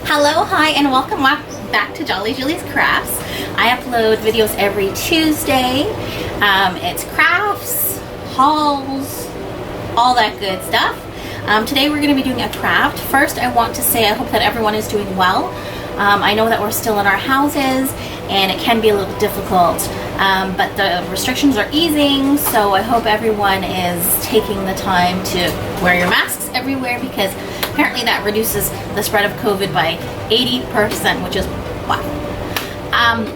Hello, hi, and welcome back to Jolly Julie's Crafts. I upload videos every Tuesday. It's crafts, hauls, all that good stuff. Today we're going to be doing a craft. First, I want to say I hope that everyone is doing well. I know that we're still in our houses and it can be a little difficult, but the restrictions are easing, so I hope everyone is taking the time to wear your masks everywhere, because apparently that reduces the spread of COVID by 80%, which is wow.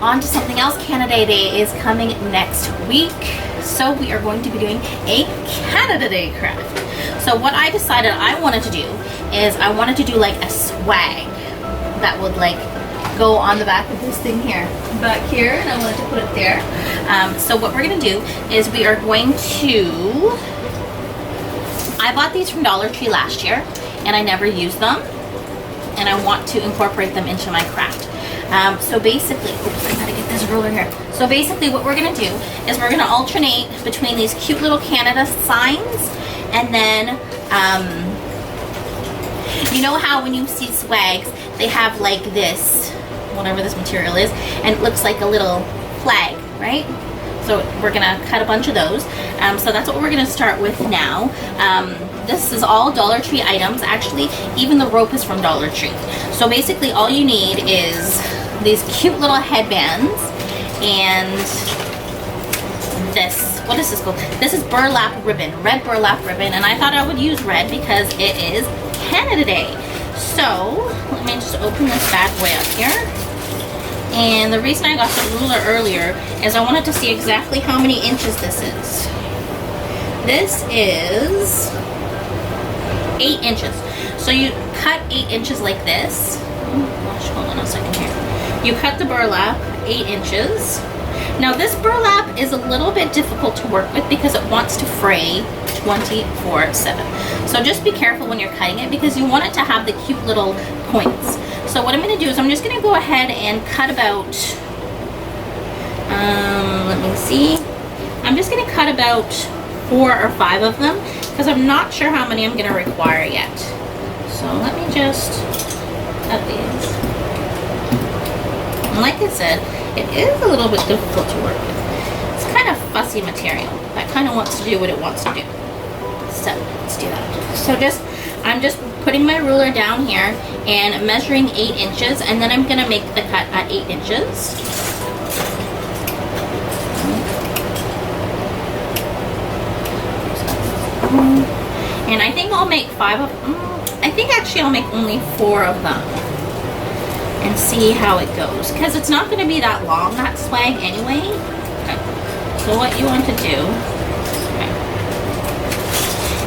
On to something else. Canada Day is coming next week, so we are going to be doing a Canada Day craft. So what I decided I wanted to do is I wanted to do like a swag that would like go on the back of this thing here, back here, and I wanted to put it there. So what we're gonna do is we are going to, I bought these from Dollar Tree last year and I never used them, and I want to incorporate them into my craft. So basically, oops, I gotta get this ruler here. So basically what we're gonna do is we're gonna alternate between these cute little Canada signs, and then you know how when you see swags they have like this, whatever this material is, and it looks like a little flag, right? So we're gonna cut a bunch of those. So that's what we're gonna start with now. This is all Dollar Tree items. Actually, even the rope is from Dollar Tree. So basically all you need is these cute little headbands and this, what is this called? This is burlap ribbon, red burlap ribbon, and I thought I would use red because it is Canada Day. So let me just open this bad boy up here. And the reason I got the ruler earlier is I wanted to see exactly how many inches this is. This is 8 inches. So you cut 8 inches like this. Oh gosh, hold on a second here. You cut the burlap 8 inches. Now this burlap is a little bit difficult to work with because it wants to fray 24/7. So just be careful when you're cutting it because you want it to have the cute little points. So what I'm going to do is I'm just going to go ahead and cut about, let me see, I'm just going to cut about 4 or 5 of them because I'm not sure how many I'm going to require yet. So let me just cut these. And like I said, it is a little bit difficult to work with. It's kind of fussy material that kind of wants to do what it wants to do. So let's do that. So I'm just putting my ruler down here and measuring 8 inches, and then I'm gonna make the cut at 8 inches. And I think I'll make 5 of them. I think actually I'll make only 4 of them and see how it goes, because it's not going to be that long, that swag anyway. Okay. So what you want to do, okay.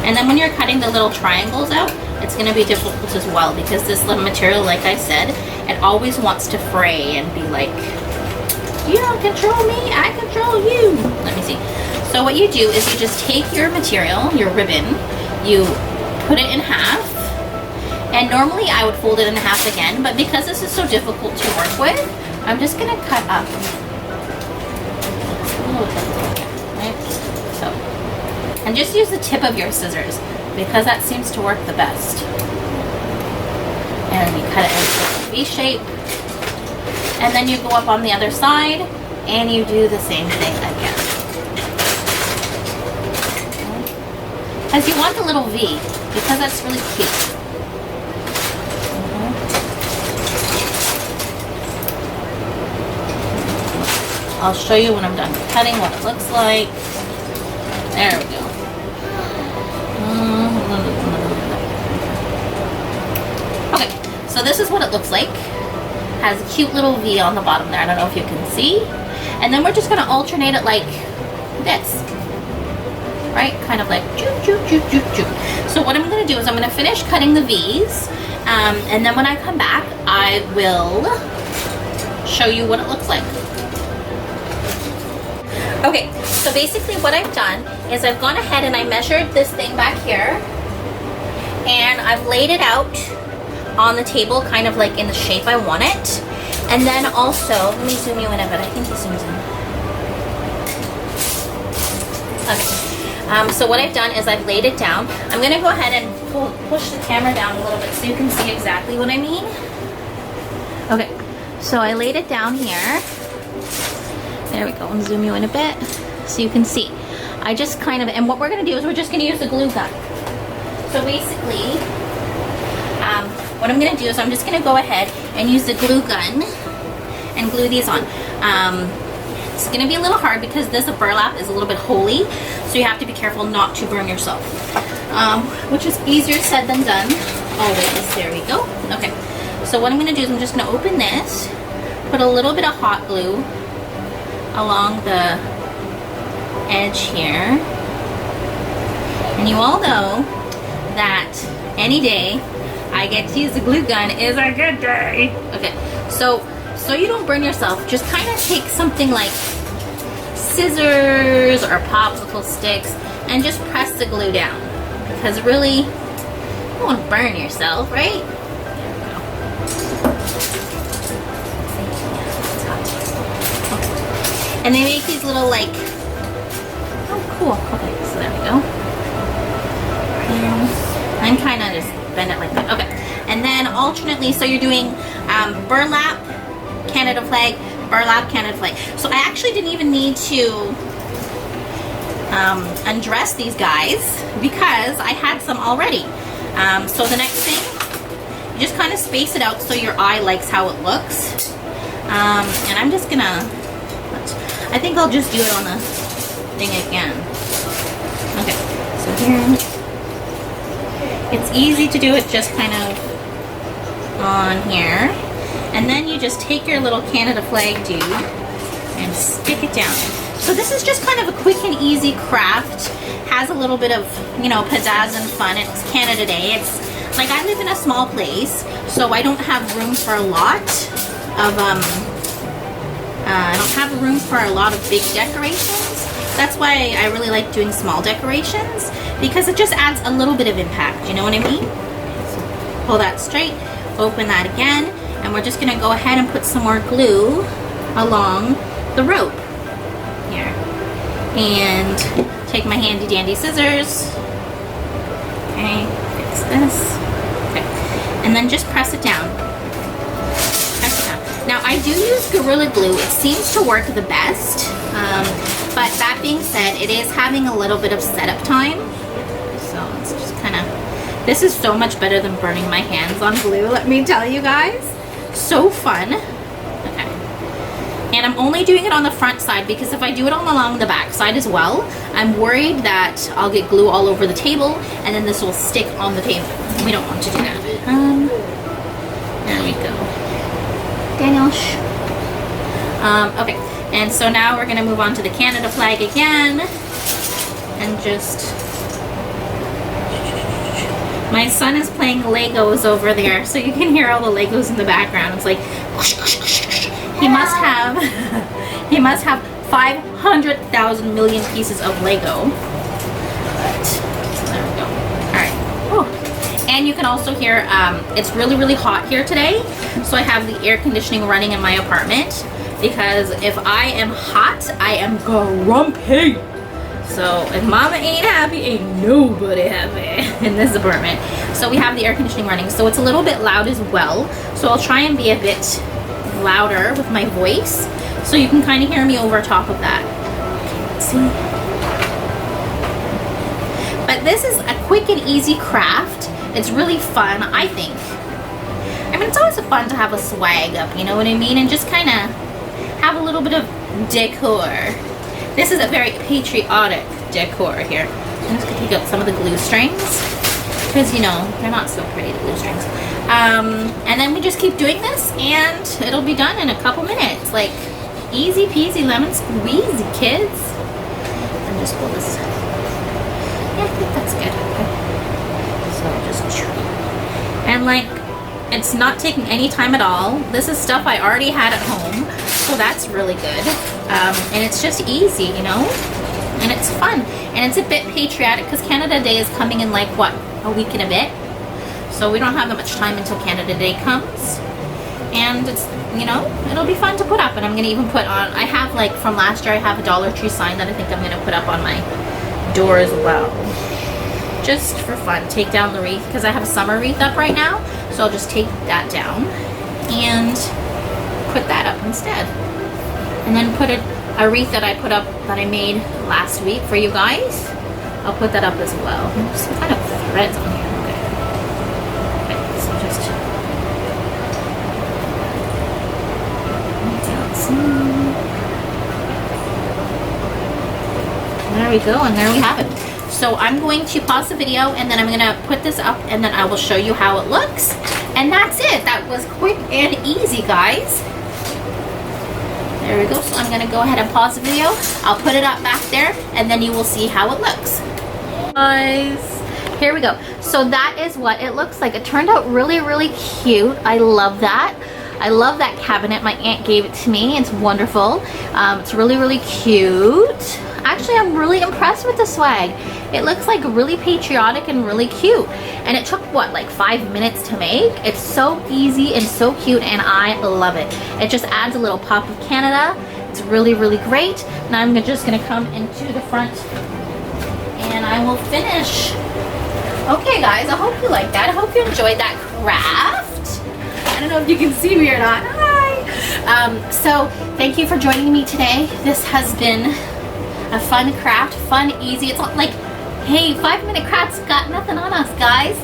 And then when you're cutting the little triangles out, it's going to be difficult as well because this little material, like I said, it always wants to fray and be like, you don't control me, I control you. Let me see. So what you do is you just take your material, your ribbon, you put it in half. And normally I would fold it in half again, but because this is so difficult to work with, I'm just gonna cut up. Right? So, and just use the tip of your scissors because that seems to work the best. And you cut it into a V shape. And then you go up on the other side and you do the same thing again. Because you want the little V, because that's really cute. I'll show you when I'm done cutting what it looks like. There we go. Okay, so this is what it looks like. Has a cute little V on the bottom there. I don't know if you can see. And then we're just going to alternate it like this. Right? Kind of like choo choo choo choo choo. So what I'm going to do is I'm going to finish cutting the V's. And then when I come back, I will show you what it looks like. Okay, so basically what I've done is I've gone ahead and I measured this thing back here, and I've laid it out on the table kind of like in the shape I want it. And then also, let me zoom you in a bit, I think this zooms in. Okay, so what I've done is I've laid it down. I'm going to go ahead and push the camera down a little bit so you can see exactly what I mean. Okay, so I laid it down here. There we go, and zoom you in a bit so you can see. I just kind of, and what we're gonna do is we're just gonna use the glue gun. So basically, what I'm gonna do is I'm just gonna go ahead and use the glue gun and glue these on. It's gonna be a little hard because this burlap is a little bit holy, so you have to be careful not to burn yourself. Which is easier said than done. Always, there we go. Okay, so what I'm gonna do is I'm just gonna open this, put a little bit of hot glue along the edge here. And you all know that any day I get to use the glue gun is a good day. Okay, so you don't burn yourself, just kind of take something like scissors or popsicle sticks and just press the glue down, because really you won't burn yourself, right? There we go. Okay. And they make these little like, oh cool, okay, so there we go. And kind of just bend it like that. Okay, and then alternately, so you're doing burlap, Canada flag, burlap, Canada flag. So I actually didn't even need to undress these guys because I had some already. So the next thing, you just kind of space it out so your eye likes how it looks. And I'm just gonna, I think I'll just do it on the thing again. Okay, so here. It's easy to do it just kind of on here. And then you just take your little Canada flag dude and stick it down. So this is just kind of a quick and easy craft. Has a little bit of, you know, pizzazz and fun. It's Canada Day. It's like I live in a small place, so I don't have room for a lot of, I don't have room for a lot of big decorations. That's why I really like doing small decorations, because it just adds a little bit of impact, you know what I mean? So pull that straight, open that again, and we're just gonna go ahead and put some more glue along the rope here. And take my handy dandy scissors. Okay, fix this. Okay, and then just press it down. Press it down. Now I do use Gorilla Glue. It seems to work the best. But that being said, it is having a little bit of setup time. So it's just kind of, this is so much better than burning my hands on glue, let me tell you guys. So fun. Okay. And I'm only doing it on the front side because if I do it all along the back side as well, I'm worried that I'll get glue all over the table and then this will stick on the table. We don't want to do that. There we go. Daniel. Okay. And so now we're gonna move on to the Canada flag again, and just, my son is playing Legos over there, so you can hear all the Legos in the background. It's like, he must have 500,000 million pieces of Lego. But, so there we go. All right. Oh. And you can also hear, it's really, really hot here today, so I have the air conditioning running in my apartment. Because if I am hot, I am grumpy. So if mama ain't happy, ain't nobody happy in this apartment. So we have the air conditioning running. So it's a little bit loud as well. So I'll try and be a bit louder with my voice, so you can kind of hear me over top of that. Okay, let's see. But this is a quick and easy craft. It's really fun, I think. I mean, it's always fun to have a swag up, you know what I mean? And just kind of have a little bit of decor. This is a very patriotic decor here. I'm just gonna take out some of the glue strings because, you know, they're not so pretty, the glue strings. And then we just keep doing this and it'll be done in a couple minutes. Like, easy peasy lemon squeezy, kids. And just pull this. Yeah, I think that's good. Okay. So just, and like, it's not taking any time at all. This is stuff I already had at home, so that's really good. And it's just easy, you know? And it's fun. And it's a bit patriotic because Canada Day is coming in like, what, a week and a bit? So we don't have that much time until Canada Day comes. And it's, you know, it'll be fun to put up. And I'm going to even put on, I have like, from last year, I have a Dollar Tree sign that I think I'm going to put up on my door as well. Just for fun. Take down the wreath because I have a summer wreath up right now. So I'll just take that down. And put that up instead. And then put a wreath that I put up that I made last week for you guys. I'll put that up as well. There's some kind of threads on here. Okay, so just there we go, and there we have it. So I'm going to pause the video and then I'm going to put this up and then I will show you how it looks. And that's it. That was quick and easy, guys. There we go. So I'm going to go ahead and pause the video. I'll put it up back there and then you will see how it looks. Guys, here we go. So that is what it looks like. It turned out really, really cute. I love that. I love that cabinet. My aunt gave it to me. It's wonderful. It's really, really cute. Actually, I'm really impressed with the swag. It looks like really patriotic and really cute. And it took, what, like 5 minutes to make? It's so easy and so cute, and I love it. It just adds a little pop of Canada. It's really, really great. Now I'm just gonna come into the front and I will finish. Okay, guys, I hope you liked that. I hope you enjoyed that craft. I don't know if you can see me or not. Hi. So thank you for joining me today. This has been a fun craft, fun, easy. It's not like, hey, 5-minute crafts got nothing on us, guys.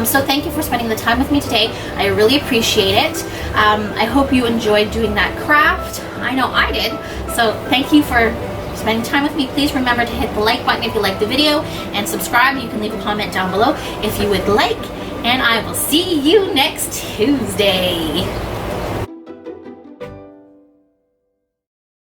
So thank you for spending the time with me today. I really appreciate it. I hope you enjoyed doing that craft. I know I did. So thank you for spending time with me. Please remember to hit the like button if you liked the video and subscribe. You can leave a comment down below if you would like. And I will see you next Tuesday.